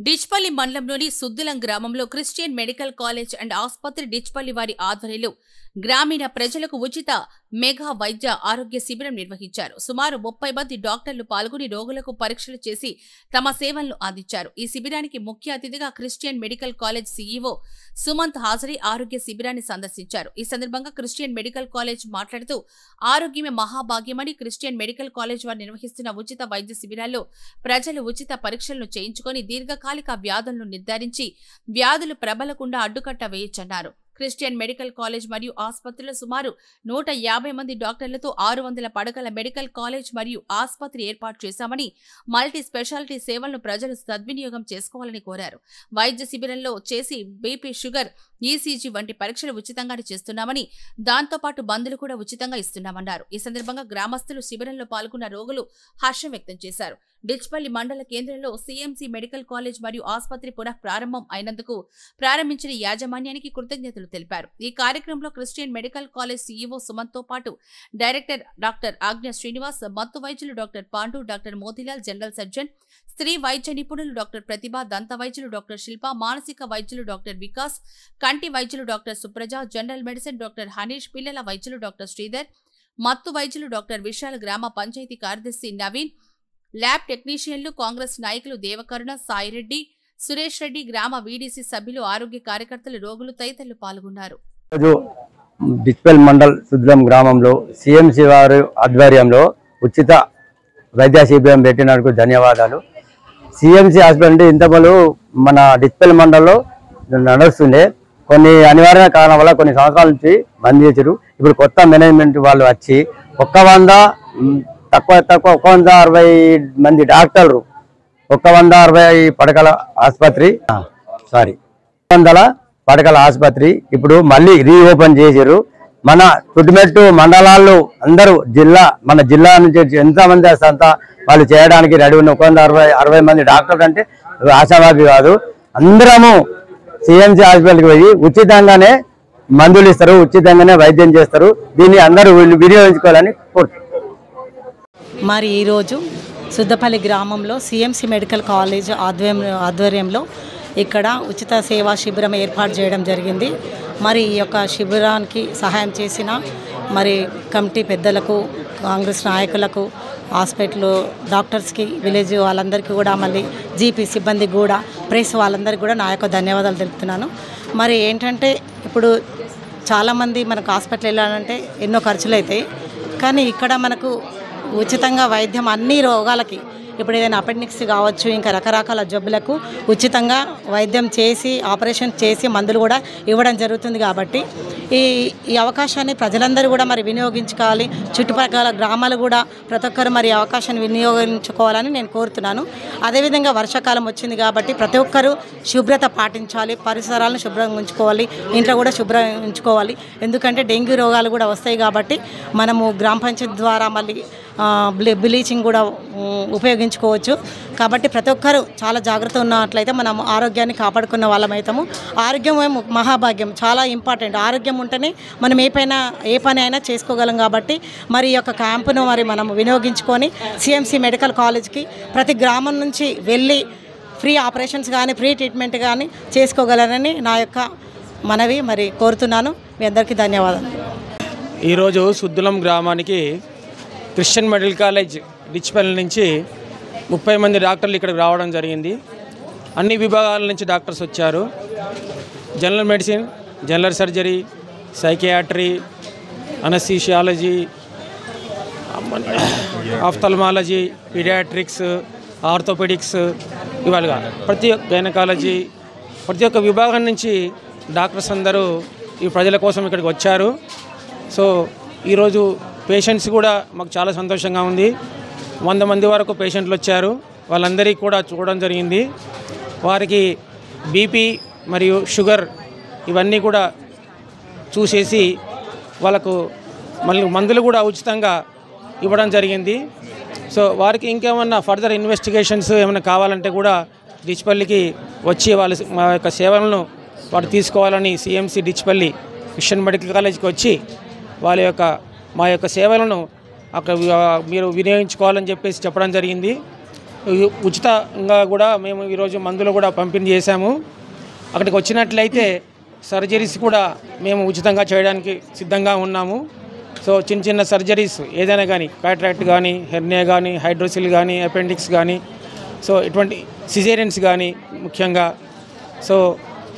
డిచ్పల్లి మండలంలోని సుద్దులం గ్రామంలో Christian medical college and ఆసుపత్రి డిచ్పల్లి వారి ఆధ్వర్యంలో గ్రామీణ ప్రజలకు ఉచిత మెగా వైద్య ఆరోగ్య శిబిరం నిర్వహించారు. సుమారు 30 మంది డాక్టర్లు పాల్గొని రోగులకు పరీక్షలు చేసి తమ సేవలను అందించారు. ఈ శిబిరానికి ముఖ్య అతిథిగా Christian medical college CEO Sumanth హాజరై ఆరోగ్య శిబిరాన్ని సందర్శించారు. ఈ సందర్భంగా క్రిస్టియన్ మెడికల్ కాలేజ్ మాట్లాడుతూ ఆరోగ్యమే మహాభాగ్యమని క్రిస్టియన్ మెడికల్ కాలేజ్ వారు నిర్వహిస్తున్న ఉచిత వైద్య శిబిరాల్లో ప్రజలు ఉచిత పరీక్షలను చేయించుకొని దీర్ఘకాలిక వ్యాధులను నిర్ధారించి వ్యాధులు ప్రబలకుండా అడ్డుకట్ట వేయొచ్చన్నారు. క్రిస్టియన్ మెడికల్ కాలేజ్ మరియు ఆసుపత్రిలో సుమారు 150 మంది డాక్టర్లతో 600 పడకల మెడికల్ కాలేజ్ మరియు ఆసుపత్రి ఏర్పాటు చేశామని, మల్టీ స్పెషాలిటీ సేవలను ప్రజలు సద్వినియోగం చేసుకోవాలని కోరారు. వైద్య శిబిరంలో చేసి బీపీ, షుగర్, ఈసీజీ వంటి పరీక్షలు ఉచితంగానే చేస్తున్నామని, దాంతోపాటు మందులు కూడా ఉచితంగా ఇస్తున్నామన్నారు. ఈ సందర్భంగా గ్రామస్తులు శిబిరంలో పాల్గొన్న రోగులు హర్షం వ్యక్తం చేశారు. డిచ్పల్లి మండల కేంద్రంలో సీఎంసీ మెడికల్ కాలేజ్ మరియు ఆసుపత్రి పునః ప్రారంభం అయినందుకు ప్రారంభించిన యాజమాన్యానికి కృతజ్ఞతలు తెలిపారు. ఈ కార్యక్రమంలో Christian medical college CEO Sumanth తో పాటు డైరెక్టర్ డాక్టర్ ఆజ్ఞ శ్రీనివాస్, మత్తు వైద్యులు doctor Pandu, doctor Motilal, general surgeon, స్త్రీ వైద్య నిపుణులు డాక్టర్ ప్రతిభ, దంత వైద్యులు డాక్టర్ శిల్ప, మానసిక వైద్యులు డాక్టర్ వికాస్, కంటి వైద్యులు doctor Supraja, general medicine doctor Hanish, పిల్లల వైద్యులు డాక్టర్ శ్రీధర్, మత్తు వైద్యులు డాక్టర్ విశాల్, గ్రామ పంచాయతీ కార్యదర్శి నవీన్, ల్యాబ్ టెక్నీషియన్లు, కాంగ్రెస్ నాయకులు దేవకరుణ, సాయిరెడ్డి, సురేష్ రెడ్డి, గ్రామ వీడీసీ సభ్యులు, ఆరోగ్య కార్యకర్తలు, రోగులు తదితరులు పాల్గొన్నారు. డిచ్పల్లి మండల్ సుద్దులం గ్రామంలో సీఎంసీ వారి ఆధ్వర్యంలో ఉచిత వైద్య శిబిరం పెట్టినందుకు ధన్యవాదాలు. సీఎంసీ హాస్పిటల్ అంటే ఇంతకుముందు మన డిచ్పల్లి మండల్లో నడుస్తుండే, కొన్ని అనివార్య కారణం వల్ల కొన్ని సంవత్సరాల నుంచి బంద్ చేశారు. ఇప్పుడు కొత్త మేనేజ్మెంట్ వాళ్ళు వచ్చి 160 మంది డాక్టర్లు, 160 పడకల ఆసుపత్రి 100 పడకల ఆసుపత్రి ఇప్పుడు మళ్ళీ రీఓపెన్ చేశారు. మన చుట్టుమెట్టు మండలాల్లో అందరూ మన జిల్లా నుంచి ఎంతమంది అంతా వాళ్ళు చేయడానికి రెడీ ఉన్న 160 మంది డాక్టర్లు అంటే ఆశావాది కాదు. అందరము సిఎంసి హాస్పిటల్కి పోయి ఉచితంగానే మందులు ఇస్తారు, ఉచితంగానే వైద్యం చేస్తారు. దీన్ని అందరూ వినియోగించుకోవాలని కోరుతున్నారు. మరి ఈరోజు సుద్దపల్లి గ్రామంలో సిఎంసి మెడికల్ కాలేజ్ ఆధ్వర్యంలో ఇక్కడ ఉచిత సేవా శిబిరం ఏర్పాటు చేయడం జరిగింది. మరి ఈ యొక్క శిబిరానికి సహాయం చేసిన మరి కమిటీ పెద్దలకు, కాంగ్రెస్ నాయకులకు, హాస్పిటల్ డాక్టర్స్కి, విలేజ్ వాళ్ళందరికీ కూడా, మళ్ళీ జీపీ సిబ్బందికి కూడా, ప్రెస్ వాళ్ళందరికీ కూడా నా యొక్క ధన్యవాదాలు తెలుపుతున్నాను. మరి ఏంటంటే ఇప్పుడు చాలామంది మనకు హాస్పిటల్ వెళ్ళాలంటే ఎన్నో ఖర్చులు అవుతాయి, కానీ ఇక్కడ మనకు ఉచితంగా వైద్యం అన్ని రోగాలకి, ఇప్పుడు ఏదైనా అపెండిక్స్ కావచ్చు, ఇంకా రకరకాల జబ్బులకు ఉచితంగా వైద్యం చేసి, ఆపరేషన్ చేసి మందులు కూడా ఇవ్వడం జరుగుతుంది. కాబట్టి ఈ అవకాశాన్ని ప్రజలందరూ కూడా మరి వినియోగించుకోవాలి. చుట్టుపక్కల గ్రామాలు కూడా ప్రతి ఒక్కరు మరి అవకాశాన్ని వినియోగించుకోవాలని నేను కోరుతున్నాను. అదేవిధంగా వర్షాకాలం వచ్చింది కాబట్టి ప్రతి ఒక్కరూ శుభ్రత పాటించాలి, పరిసరాలను శుభ్రంగా ఉంచుకోవాలి, ఇంట్లో కూడా శుభ్రంగా ఉంచుకోవాలి. ఎందుకంటే డెంగ్యూ రోగాలు కూడా వస్తాయి కాబట్టి మనము గ్రామ పంచాయతీ ద్వారా మళ్ళీ బ్లీచింగ్ కూడా ఉపయోగించుకోవచ్చు. కాబట్టి ప్రతి ఒక్కరూ చాలా జాగ్రత్త ఉన్నట్లయితే మనం ఆరోగ్యాన్ని కాపాడుకున్న వాళ్ళమవుతాము. ఆరోగ్యమే మహాభాగ్యం, చాలా ఇంపార్టెంట్. ఆరోగ్యం ఉంటేనే మనం ఏ పని అయినా చేసుకోగలం. కాబట్టి మరి ఈ యొక్క క్యాంపును మరి మనం వినియోగించుకొని సిఎంసి మెడికల్ కాలేజ్కి ప్రతి గ్రామం నుంచి వెళ్ళి ఫ్రీ ఆపరేషన్స్ కానీ, ఫ్రీ ట్రీట్మెంట్ కానీ చేసుకోగలరని నా యొక్క మనవి మరి కోరుతున్నాను. మీ అందరికీ ధన్యవాదాలు. ఈరోజు సుద్దులం గ్రామానికి క్రిస్టియన్ మెడికల్ కాలేజ్ డిచ్పల్లి నుంచి 30 మంది డాక్టర్లు ఇక్కడికి రావడం జరిగింది. అన్ని విభాగాల నుంచి డాక్టర్స్ వచ్చారు. General medicine, general surgery, psychiatry, anaesthesiology, ophthalmology, paediatrics, orthopaedics, ఇవాళ గైనకాలజీ, ప్రతి ఒక్క విభాగం నుంచి డాక్టర్స్ అందరూ ఈ ప్రజల కోసం ఇక్కడికి వచ్చారు. సో ఈరోజు పేషెంట్స్ కూడా మాకు చాలా సంతోషంగా ఉంది. 100 మంది వరకు పేషెంట్లు వచ్చారు. వాళ్ళందరికీ కూడా చూడడం జరిగింది. వారికి బీపీ మరియు షుగర్ ఇవన్నీ కూడా చూసేసి వాళ్ళకు మళ్ళీ మందులు కూడా ఉచితంగా ఇవ్వడం జరిగింది. సో వారికి ఇంకేమన్నా ఫర్దర్ ఇన్వెస్టిగేషన్స్ ఏమైనా కావాలంటే కూడా డిచ్పల్లికి వచ్చి మా యొక్క సేవలను వారు తీసుకోవాలని సిఎంసి డిచ్పల్లి క్రిస్టియన్ మెడికల్ కాలేజ్కి వచ్చి మా యొక్క సేవలను అక్కడ మీరు వినియోగించుకోవాలని చెప్పేసి చెప్పడం జరిగింది. ఉచితంగా కూడా మేము ఈరోజు మందులు కూడా పంపిణీ చేశాము. అక్కడికి వచ్చినట్లయితే సర్జరీస్ కూడా మేము ఉచితంగా చేయడానికి సిద్ధంగా ఉన్నాము. సో చిన్న చిన్న సర్జరీస్ ఏదైనా కానీ, కాట్రాక్ట్ కానీ, హెర్నియా కానీ, హైడ్రోసిల్ కానీ, అపెండిక్స్ కానీ, సో ఇటువంటి సిజేరియన్స్ కానీ ముఖ్యంగా, సో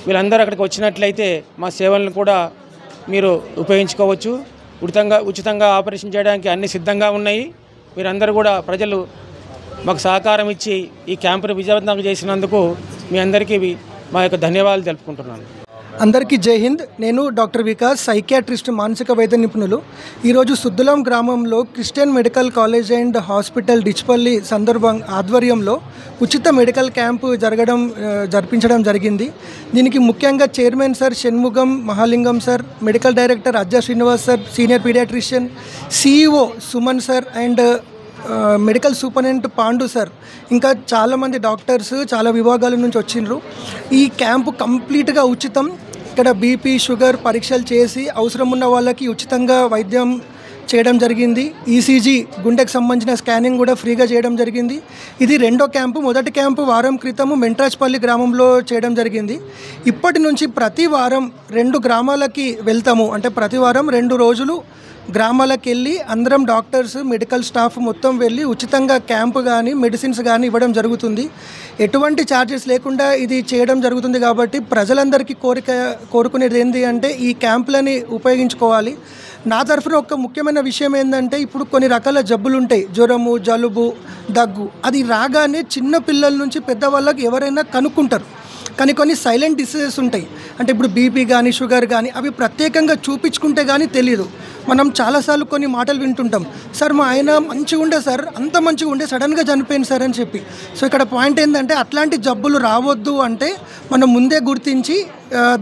వీళ్ళందరూ అక్కడికి వచ్చినట్లయితే మా సేవలను కూడా మీరు ఉపయోగించుకోవచ్చు. ఉచితంగా ఆపరేషన్ చేయడానికి అన్ని సిద్ధంగా ఉన్నాయి. మీరందరూ కూడా ప్రజలు మాకు సహకారం ఇచ్చి ఈ క్యాంపును విజయవంతంగా చేసినందుకు మీ అందరికీ మా యొక్క ధన్యవాదాలు తెలుపుకుంటున్నాను. అందరికీ జై హింద్. నేను డాక్టర్ వికాస్, సైకియాట్రిస్ట్, మానసిక వైద్య నిపుణులు. ఈరోజు సుద్దులం గ్రామంలో Christian medical college and hospital Dichpally ఆధ్వర్యంలో ఉచిత మెడికల్ క్యాంపు జరిపించడం జరిగింది. దీనికి ముఖ్యంగా chairman sir Shanmugam Mahalingam sir, medical director Ajja Srinivas sir, senior paediatrician, CEO Suman sir and medical superintendent Pandu sir, ఇంకా చాలామంది డాక్టర్స్ చాలా విభాగాల నుంచి వచ్చిండ్రు. ఈ క్యాంపు కంప్లీట్గా ఉచితం. ఇక్కడ బీపీ, షుగర్ పరీక్షలు చేసి అవసరం ఉన్న వాళ్ళకి ఉచితంగా వైద్యం చేయడం జరిగింది. ECG, గుండెకు సంబంధించిన స్కానింగ్ కూడా ఫ్రీగా చేయడం జరిగింది. ఇది రెండో క్యాంపు. మొదటి క్యాంపు వారం క్రితము మెంట్రాజ్పల్లి గ్రామంలో చేయడం జరిగింది. ఇప్పటి నుంచి ప్రతి వారం 2 గ్రామాలకి వెళ్తాము. అంటే ప్రతి వారం 2 రోజులు గ్రామాలకు వెళ్ళి అందరం డాక్టర్స్, మెడికల్ స్టాఫ్ మొత్తం వెళ్ళి ఉచితంగా క్యాంపు కానీ, మెడిసిన్స్ కానీ ఇవ్వడం జరుగుతుంది. ఎటువంటి ఛార్జెస్ లేకుండా ఇది చేయడం జరుగుతుంది. కాబట్టి ప్రజలందరికీ కోరుకునేది ఏంటి అంటే ఈ క్యాంపులని ఉపయోగించుకోవాలి. నా తరఫున ఒక ముఖ్యమైన విషయం ఏంటంటే, ఇప్పుడు కొన్ని రకాల జబ్బులు ఉంటాయి, జ్వరము, జలుబు, దగ్గు. అది రాగానే చిన్న పిల్లల నుంచి పెద్దవాళ్ళకి ఎవరైనా కనుక్కుంటారు. కానీ కొన్ని సైలెంట్ డిసీజెస్ ఉంటాయి. అంటే ఇప్పుడు బీపీ కానీ, షుగర్ కానీ, అవి ప్రత్యేకంగా చూపించుకుంటే కానీ తెలియదు. మనం చాలాసార్లు కొన్ని మాటలు వింటుంటాం, సార్ మా ఆయన మంచిగా ఉండే సార్, అంత మంచిగా ఉండే సడన్గా చనిపోయింది సార్ అని చెప్పి. సో ఇక్కడ పాయింట్ ఏంటంటే అట్లాంటి జబ్బులు రావద్దు అంటే మనం ముందే గుర్తించి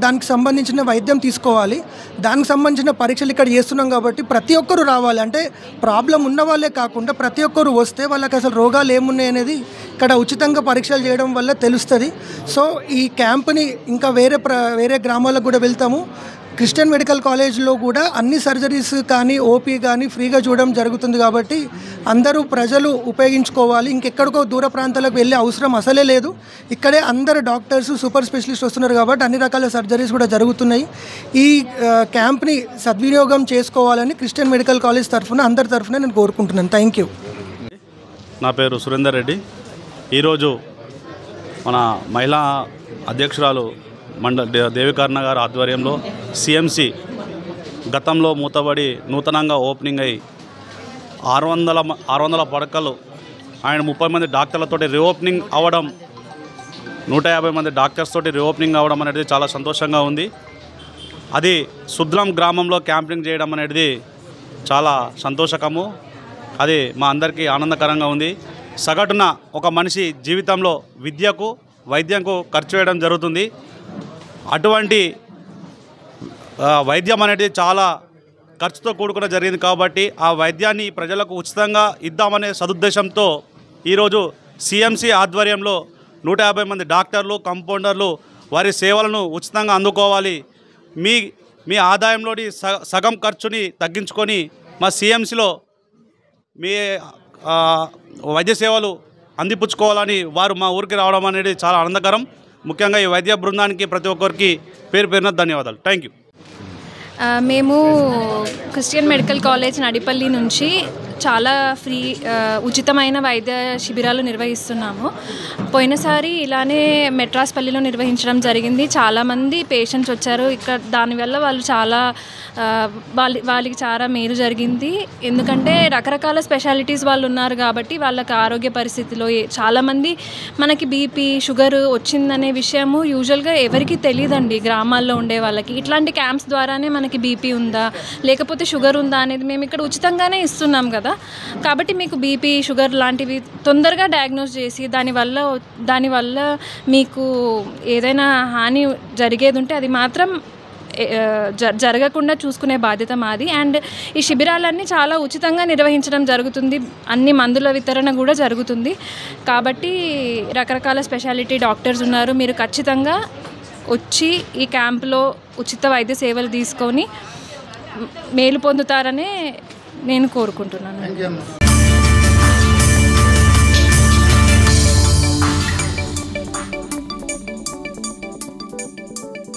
దానికి సంబంధించిన వైద్యం తీసుకోవాలి. దానికి సంబంధించిన పరీక్షలు ఇక్కడ చేస్తున్నాం కాబట్టి ప్రతి ఒక్కరు రావాలి. అంటే ప్రాబ్లం ఉన్న వాళ్ళే కాకుండా ప్రతి ఒక్కరు వస్తే వాళ్ళకి అసలు రోగాలు ఏమున్నాయి అనేది ఇక్కడ ఉచితంగా పరీక్షలు చేయడం వల్ల తెలుస్తుంది. సో ఈ క్యాంప్ని ఇంకా వేరే గ్రామాలకు కూడా వెళ్తాము. క్రిస్టియన్ మెడికల్ కాలేజ్లో కూడా అన్ని సర్జరీస్ కానీ, ఓపీ కానీ ఫ్రీగా చూడడం జరుగుతుంది. కాబట్టి అందరూ ప్రజలు ఉపయోగించుకోవాలి. ఇంకెక్కడికో దూర ప్రాంతాలకు వెళ్ళే అవసరం అసలే లేదు. ఇక్కడే అందరు డాక్టర్స్, సూపర్ స్పెషలిస్ట్ వస్తున్నారు కాబట్టి అన్ని రకాల సర్జరీస్ కూడా జరుగుతున్నాయి. ఈ క్యాంప్ని సద్వినియోగం చేసుకోవాలని క్రిస్టియన్ మెడికల్ కాలేజ్ తరఫున, అందరి తరఫున నేను కోరుకుంటున్నాను. Thank you. నా పేరు సురేందర్ రెడ్డి. ఈరోజు మన మహిళా అధ్యక్షురాలు దేవికర్ణ గారి ఆధ్వర్యంలో CMC గతంలో మూతబడి నూతనంగా ఓపెనింగ్ అయ్యి 600 పడకలు ఆయన 30 మంది డాక్టర్లతోటి రీఓపెనింగ్ అవ్వడం, 150 మంది డాక్టర్స్ తోటి రీఓపెనింగ్ అవ్వడం అనేది చాలా సంతోషంగా ఉంది. అది సుద్రం గ్రామంలో క్యాంపింగ్ చేయడం అనేది చాలా సంతోషకము. అది మా అందరికీ ఆనందకరంగా ఉంది. సగటున ఒక మనిషి జీవితంలో విద్యకు, వైద్యంకు ఖర్చు చేయడం జరుగుతుంది. అటువంటి వైద్యం అనేది చాలా ఖర్చుతో కూడుకున్న జరిగింది కాబట్టి ఆ వైద్యాన్ని ప్రజలకు ఉచితంగా ఇద్దామనే సదుద్దేశంతో ఈరోజు CMC ఆధ్వర్యంలో 150 మంది డాక్టర్లు, కంపౌండర్లు వారి సేవలను ఉచితంగా అందుకోవాలి. మీ ఆదాయంలోని సగం ఖర్చుని తగ్గించుకొని మా CMCలో మీ వైద్య సేవలు అందిపుచ్చుకోవాలని వారు మా ఊరికి రావడం అనేది చాలా ఆనందకరం. ముఖ్యంగా ఈ వైద్య బృందానికి ప్రతి ఒక్కరికి పేరున ధన్యవాదాలు. Thank you. మేము క్రిస్టియన్ మెడికల్ కాలేజ్ నడిపల్లి నుంచి చాలా ఉచితమైన వైద్య శిబిరాలు నిర్వహిస్తున్నాము. పోయినసారి ఇలానే మెట్రాస్పల్లిలో నిర్వహించడం జరిగింది. చాలామంది పేషెంట్స్ వచ్చారు. ఇక్కడ దానివల్ల వాళ్ళు వాళ్ళకి చాలా మేలు జరిగింది. ఎందుకంటే రకరకాల స్పెషాలిటీస్ వాళ్ళు ఉన్నారు కాబట్టి వాళ్ళకి ఆరోగ్య పరిస్థితిలో చాలామంది మనకి బీపీ, షుగర్ వచ్చిందనే విషయము యూజువల్గా ఎవరికి తెలియదండి. గ్రామాల్లో ఉండే వాళ్ళకి ఇట్లాంటి క్యాంప్స్ ద్వారానే మనకి బీపీ ఉందా లేకపోతే షుగర్ ఉందా అనేది మేము ఇక్కడ ఉచితంగానే ఇస్తున్నాం కదా. కాబట్టి మీకు బీపీ, షుగర్ లాంటివి తొందరగా డయాగ్నోస్ చేసి దానివల్ల మీకు ఏదైనా హాని జరిగేది ఉంటే అది మాత్రం జరగకుండా చూసుకునే బాధ్యత మాది. అండ్ ఈ శిబిరాలన్నీ చాలా ఉచితంగా నిర్వహించడం జరుగుతుంది. అన్ని మందుల వితరణ కూడా జరుగుతుంది. కాబట్టి రకరకాల స్పెషాలిటీ డాక్టర్స్ ఉన్నారు. మీరు ఖచ్చితంగా వచ్చి ఈ క్యాంపులో ఉచిత వైద్య సేవలు తీసుకొని మేలు పొందుతారనే నేను కోరుకుంటున్నాను.